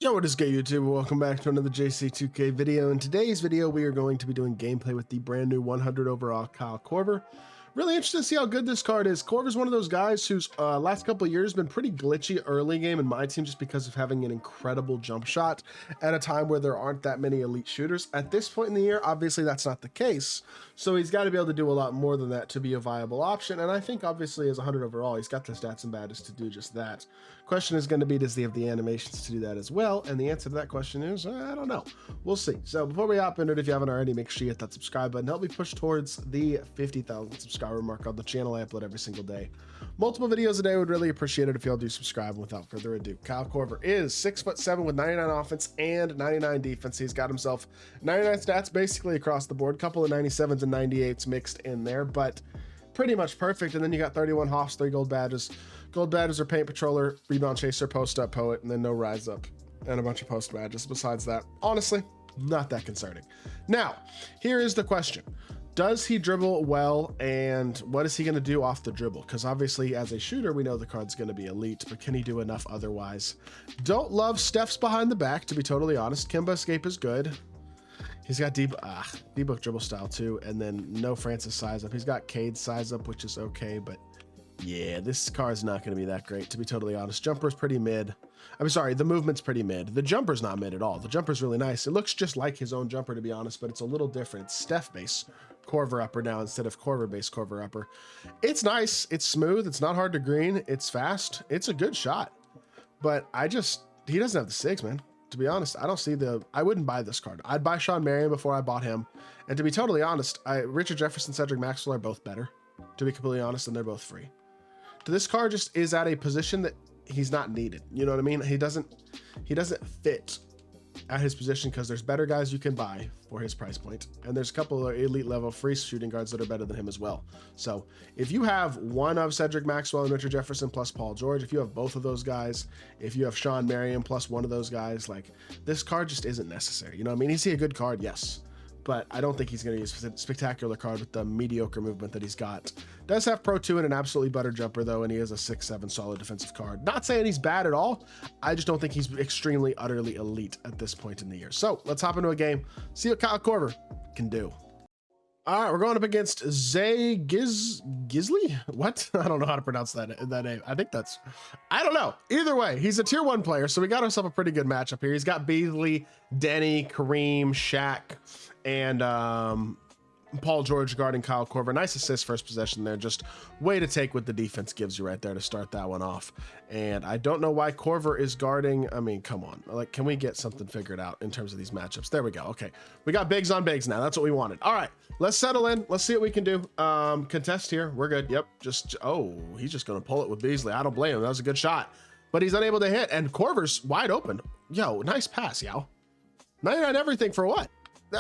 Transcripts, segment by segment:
Yo, what is good, YouTube? Welcome back to another JC2K video. In today's video, we are going to be doing gameplay with the brand new 100 overall KORVER. Really interested to see how good this card is. KORVER's one of those guys whose last couple of years been pretty glitchy early game in my team just because of having an incredible jump shot at a time where there aren't that many elite shooters. At this point in the year, obviously that's not the case. So he's got to be able to do a lot more than that to be a viable option. And I think obviously as 100 overall, he's got the stats and badges to do just that. Question is going to be, does he have the animations to do that as well? And the answer to that question is, I don't know. We'll see. So before we hop into it, if you haven't already, make sure you hit that subscribe button. Help me push towards the 50,000 subscriber mark on the channel. I upload every single day. Multiple videos a day. Would really appreciate it if y'all do subscribe. And without further ado, KORVER is 6'7" with 99 offense and 99 defense. He's got himself 99 stats basically across the board. Couple of 97s and 98s mixed in there, but pretty much perfect. And then you got 31 Hoffs, 3 gold badges. Gold badges are Paint Patroller, Rebound Chaser, Post Up Poet, and then no Rise Up, and a bunch of post badges. Besides that, honestly, not that concerning. Now, here is the question. Does he dribble well, and what is he going to do off the dribble? Because obviously, as a shooter, we know the card's going to be elite, but can he do enough otherwise? Don't love Steph's behind the back, to be totally honest. Kimba Escape is good. He's got D-Book dribble style too, and then no Francis size up. He's got Cade size up, which is okay, but yeah, this car is not going to be that great, to be totally honest. Jumper's pretty mid. I'm sorry, the movement's pretty mid. The jumper's not mid at all. The jumper's really nice. It looks just like his own jumper, to be honest, but it's a little different. It's Steph base KORVER upper now instead of KORVER base KORVER upper. It's nice. It's smooth. It's not hard to green. It's fast. It's a good shot, but he doesn't have the sigs, man. To be honest, I wouldn't buy this card. I'd buy Sean Marion before I bought him. And to be totally honest, Richard Jefferson, Cedric Maxwell are both better, to be completely honest, and they're both free. This card just is at a position that he's not needed. You know what I mean? He doesn't fit at his position because there's better guys you can buy for his price point. And there's a couple of elite level free shooting guards that are better than him as well. So if you have one of Cedric Maxwell and Richard Jefferson plus Paul George, if you have both of those guys, if you have Sean Marion plus one of those guys, like, this card just isn't necessary. You know what I mean? Is he a good card? Yes. But I don't think he's going to use a spectacular card with the mediocre movement that he's got. Does have Pro 2 and an absolutely butter jumper, though, and he is a 6'7" solid defensive card. Not saying he's bad at all. I just don't think he's extremely, utterly elite at this point in the year. So let's hop into a game, see what KORVER can do. All right, we're going up against Zay Gisley? What? I don't know how to pronounce that name. I don't know. Either way, he's a tier 1 player, so we got ourselves a pretty good matchup here. He's got Beasley, Denny, Kareem, Shaq, and Paul George guarding KORVER. Nice assist first possession there. Just way to take what the defense gives you right there to start that one off. And I don't know why KORVER is guarding. I mean, come on. Like, can we get something figured out in terms of these matchups? There we go. Okay. We got bigs on bigs now. That's what we wanted. All right. Let's settle in. Let's see what we can do. Contest here. We're good. Yep. Oh, he's just going to pull it with Beasley. I don't blame him. That was a good shot. But he's unable to hit. And KORVER's wide open. Yo, nice pass, yo. 99 everything for what?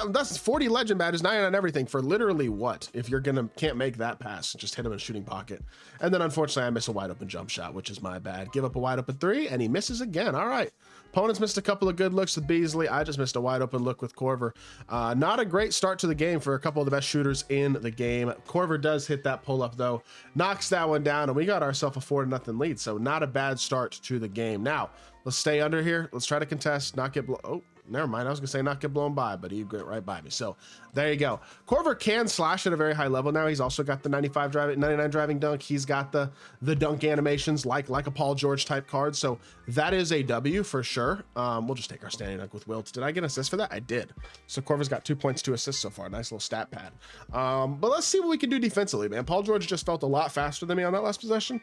That's 40 legend badges, 99 everything for literally what? If you're can't make that pass, just hit him in a shooting pocket. And then unfortunately I miss a wide open jump shot, which is my bad. Give up a wide open 3 and he misses again. All right. Opponents missed a couple of good looks with Beasley. I just missed a wide open look with KORVER. Not a great start to the game for a couple of the best shooters in the game. KORVER does hit that pull up though, knocks that one down, and we got ourselves a 4-0 lead. So not a bad start to the game. Now let's stay under here. Let's try to contest, not get oh, never mind. I was gonna say not get blown by, but he went right by me. So there you go. KORVER can slash at a very high level now. He's also got the 99 driving dunk. He's got the dunk animations like a Paul George type card. So that is a W for sure. We'll just take our standing dunk with Wilt. Did I get an assist for that? I did. So KORVER's got 2 points, 2 assists so far. Nice little stat pad. But let's see what we can do defensively, man. Paul George just felt a lot faster than me on that last possession.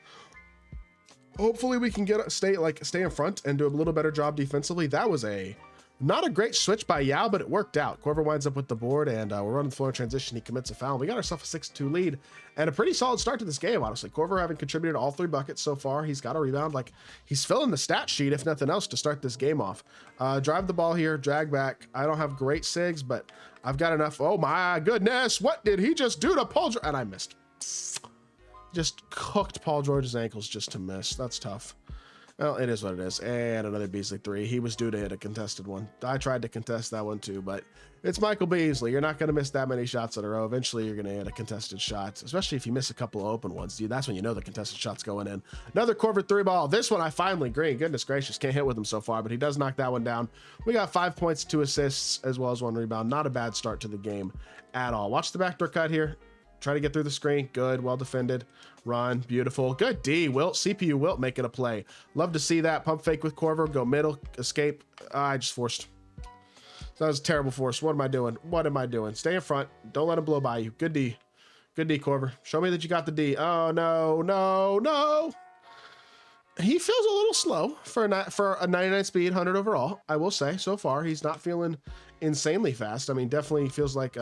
Hopefully we can stay in front and do a little better job defensively. That was not a great switch by Yao, but it worked out. KORVER winds up with the board, and we're running the floor in transition. He commits a foul. We got ourselves a 6-2 lead, and a pretty solid start to this game, honestly. KORVER having contributed all 3 buckets so far. He's got a rebound. Like, he's filling the stat sheet, if nothing else, to start this game off. Drive the ball here, drag back. I don't have great sigs, but I've got enough. Oh, my goodness. What did he just do to Paul George? And I missed. Just cooked Paul George's ankles just to miss. That's tough. Well, it is what it is. And another Beasley 3. He was due to hit a contested one. I tried to contest that one too, but it's Michael Beasley. You're not going to miss that many shots in a row. Eventually, you're going to hit a contested shot, especially if you miss a couple of open ones. Dude, that's when you know the contested shot's going in. Another Korver 3 ball. This one I finally green. Goodness gracious, can't hit with him so far, but he does knock that one down. We got 5 points, 2 assists, as well as 1 rebound. Not a bad start to the game at all. Watch the backdoor cut here. Try to get through the screen. Good. Well defended. Run. Beautiful. Good D. Wilt. CPU Wilt making a play. Love to see that. Pump fake with Korver. Go middle. Escape. I just forced. That was a terrible force. What am I doing? What am I doing? Stay in front. Don't let him blow by you. Good D. Good D, Korver. Show me that you got the D. Oh, no. No. No. He feels a little slow for a 99 speed, 100 overall. I will say so far he's not feeling insanely fast. I mean, definitely feels like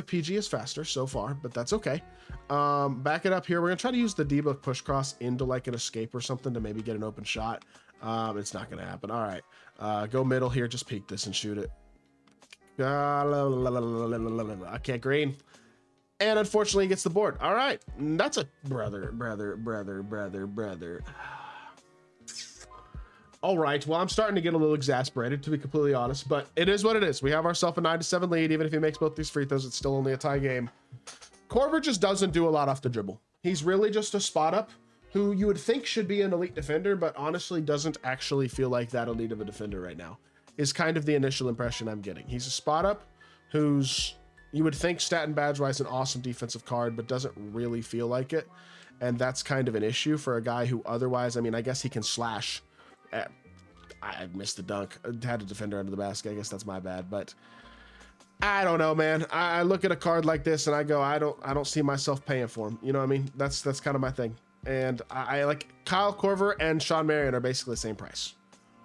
PG is faster so far, but that's okay. Back it up here. We're gonna try to use the D-book push cross into like an escape or something to maybe get an open shot. It's not gonna happen. All right, go middle here. Just peek this and shoot it. I can't green. And unfortunately, he gets the board. All right, that's a brother. All right, well, I'm starting to get a little exasperated, to be completely honest, but it is what it is. We have ourselves a 9-7 lead. Even if he makes both these free throws, it's still only a tie game. Korver just doesn't do a lot off the dribble. He's really just a spot up who you would think should be an elite defender, but honestly doesn't actually feel like that elite of a defender right now, is kind of the initial impression I'm getting. He's a spot up who's, you would think stat and badge wise, an awesome defensive card, but doesn't really feel like it. And that's kind of an issue for a guy who otherwise, I mean, I guess he can slash. I missed the dunk. I had a defender under the basket. I guess that's my bad, but I don't know, man. I look at a card like this and I go, I don't see myself paying for him. You know what I mean? That's kind of my thing. And I like Kyle Korver and Sean Marion are basically the same price.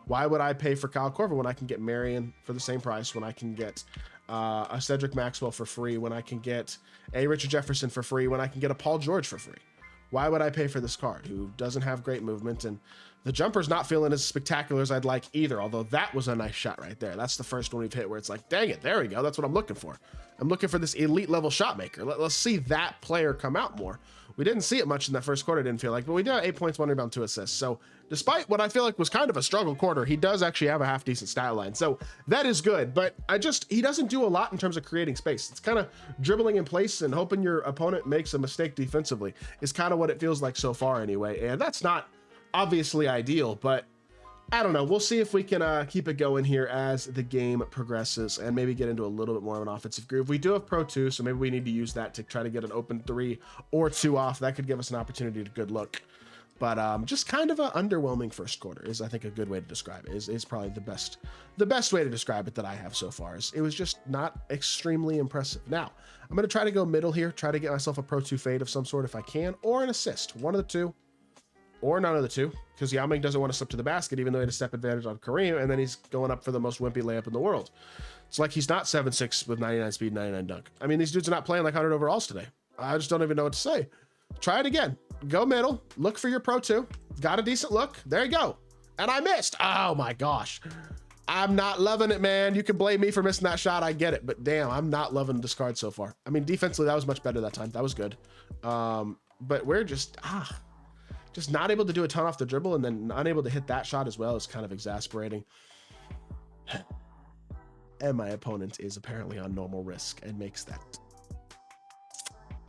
Why would I pay for Kyle Korver when I can get Marion for the same price, when I can get a Cedric Maxwell for free, when I can get a Richard Jefferson for free, when I can get a Paul George for free? Why would I pay for this card who doesn't have great movement, and the jumper's not feeling as spectacular as I'd like either, although that was a nice shot right there. That's the first one we've hit where it's like, dang it, there we go. That's what I'm looking for. I'm looking for this elite level shot maker. Let's see that player come out more. We didn't see it much in that first quarter, didn't feel like, but we did have 8 points, 1 rebound, 2 assists. So despite what I feel like was kind of a struggle quarter, he does actually have a half decent stat line. So that is good, but he doesn't do a lot in terms of creating space. It's kind of dribbling in place and hoping your opponent makes a mistake defensively is kind of what it feels like so far anyway. And that's not obviously ideal, but I don't know. We'll see if we can keep it going here as the game progresses and maybe get into a little bit more of an offensive groove. We do have Pro 2, so maybe we need to use that to try to get an open 3 or 2 off. That could give us an opportunity to good look. But just kind of an underwhelming first quarter is, I think, a good way to describe it. Is probably the best way to describe it that I have so far. It was just not extremely impressive. Now, I'm going to try to go middle here, try to get myself a Pro 2 fade of some sort if I can, or an assist. One of the two. Or none of the two, because Yao Ming doesn't want to slip to the basket, even though he had a step advantage on Kareem, and then he's going up for the most wimpy layup in the world. It's like he's not 7'6" with 99 speed, 99 dunk. I mean, these dudes are not playing like 100 overalls today. I just don't even know what to say. Try it again. Go middle. Look for your Pro 2. Got a decent look. There you go. And I missed. Oh, my gosh. I'm not loving it, man. You can blame me for missing that shot. I get it. But damn, I'm not loving this card so far. I mean, defensively, that was much better that time. That was good. But we're just not able to do a ton off the dribble, and then unable to hit that shot as well is kind of exasperating. And my opponent is apparently on normal risk and makes that.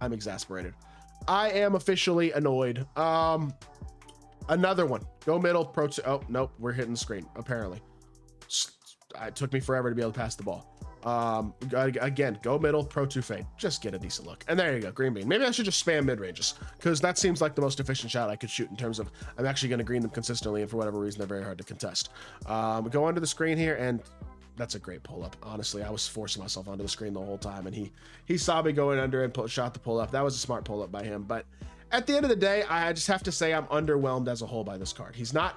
I'm exasperated. I am officially annoyed. Another one. Go middle, Pro 2. Oh, nope. We're hitting the screen, apparently. It took me forever to be able to pass the ball. Again, go middle, Pro 2 fade. Just get a decent look. And there you go, green bean. Maybe I should just spam mid-ranges, because that seems like the most efficient shot I could shoot in terms of I'm actually going to green them consistently, and for whatever reason, they're very hard to contest. Go under the screen here, and that's a great pull-up. Honestly, I was forcing myself onto the screen the whole time, and he saw me going under and shot the pull-up. That was a smart pull-up by him, but at the end of the day, I just have to say I'm underwhelmed as a whole by this card. He's not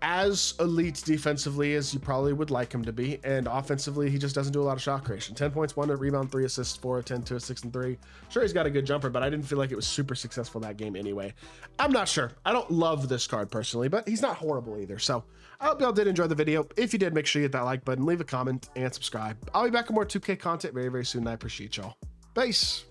as elite defensively as you probably would like him to be, and offensively he just doesn't do a lot of shot creation. 10 points, 1 rebound, 3 assists, 4 of 10, 2 of 6 and 3. Sure, he's got a good jumper, but I didn't feel like it was super successful that game anyway. I'm not sure. I don't love this card personally, but he's not horrible either. So I hope y'all did enjoy the video. If you did, make sure you hit that like button, leave a comment, and subscribe. I'll be back with more 2K content very, very soon. I appreciate y'all. Peace.